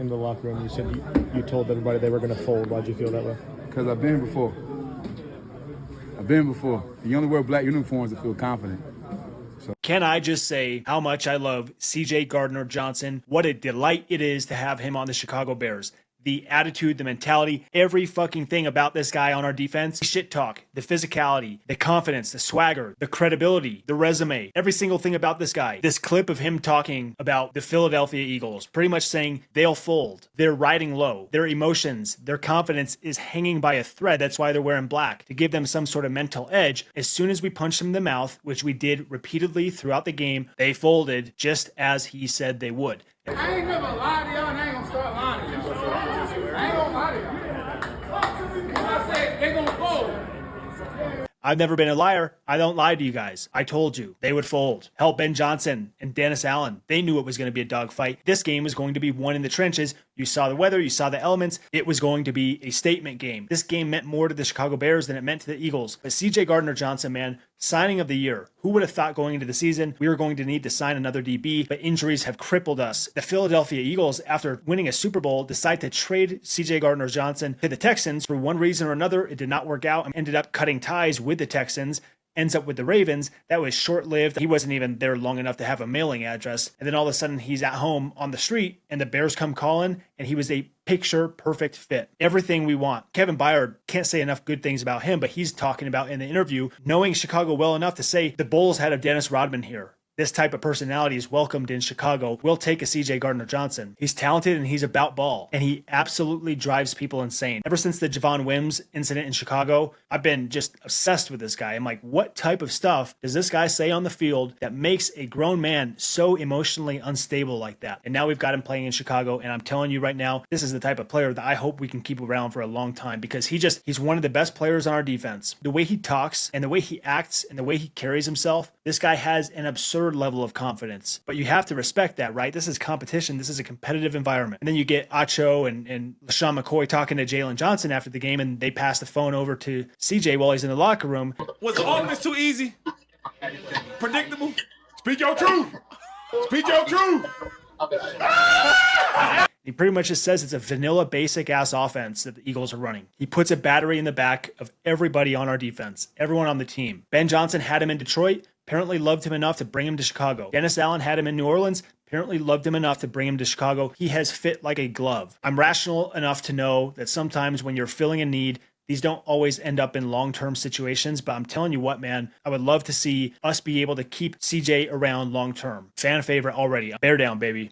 in the locker room. You said you told everybody they were going to fold. Why'd you feel that way? Because I've been before. I've been before. You only wear black uniforms to feel confident. Can I just say how much I love CJ Gardner-Johnson? What a delight it is to have him on the Chicago Bears. The attitude, the mentality, every fucking thing about this guy on our defense. The shit talk, the physicality, the confidence, the swagger, the credibility, the resume, every single thing about this guy. This clip of him talking about the Philadelphia Eagles, pretty much saying they'll fold. They're riding low. Their emotions, their confidence is hanging by a thread. That's why they're wearing black, to give them some sort of mental edge. As soon as we punched them in the mouth, which we did repeatedly throughout the game, they folded just as he said they would. I ain't never lied to y'all, and I ain't gonna start lying to y'all. I ain't gonna lie to y'all. I said they gonna fold. I've never been a liar. I don't lie to you guys. I told you they would fold. Hell, Ben Johnson and Dennis Allen, they knew it was going to be a dogfight. This game was going to be won in the trenches. You saw the weather, you saw the elements. It was going to be a statement game. This game meant more to the Chicago Bears than it meant to the Eagles. But CJ Gardner-Johnson, man, signing of the year. Who would have thought going into the season we were going to need to sign another DB, but injuries have crippled us. The Philadelphia Eagles, after winning a Super Bowl, decide to trade CJ Gardner-Johnson to the Texans. For one reason or another, it did not work out and ended up cutting ties with the Texans. Ends up with the Ravens. That was short-lived. He wasn't even there long enough to have a mailing address. And then all of a sudden he's at home on the street and the Bears come calling and he was a picture perfect fit. Everything we want. Kevin Byard, can't say enough good things about him, but he's talking about in the interview, knowing Chicago well enough to say the Bulls had a Dennis Rodman here. This type of personality is welcomed in Chicago. We'll take a CJ Gardner-Johnson. He's talented and he's about ball. And he absolutely drives people insane. Ever since the Javon Wims incident in Chicago, I've been just obsessed with this guy. I'm like, what type of stuff does this guy say on the field that makes a grown man so emotionally unstable like that? And now we've got him playing in Chicago. And I'm telling you right now, this is the type of player that I hope we can keep around for a long time because he's one of the best players on our defense. The way he talks and the way he acts and the way he carries himself, this guy has an absurd level of confidence, but you have to respect that, right? This is competition. This is a competitive environment. And then you get Acho and LaShawn McCoy talking to Jalen Johnson after the game, and they pass the phone over to CJ while he's in the locker room. Was the offense too easy? Predictable? Speak your truth. Speak your truth. He pretty much just says it's a vanilla, basic-ass offense that the Eagles are running. He puts a battery in the back of everybody on our defense, everyone on the team. Ben Johnson had him in Detroit, apparently loved him enough to bring him to Chicago. Dennis Allen had him in New Orleans, apparently loved him enough to bring him to Chicago. He has fit like a glove. I'm rational enough to know that sometimes when you're filling a need, these don't always end up in long-term situations, but I'm telling you what, man, I would love to see us be able to keep CJ around long-term. Fan favorite already. Bear down, baby.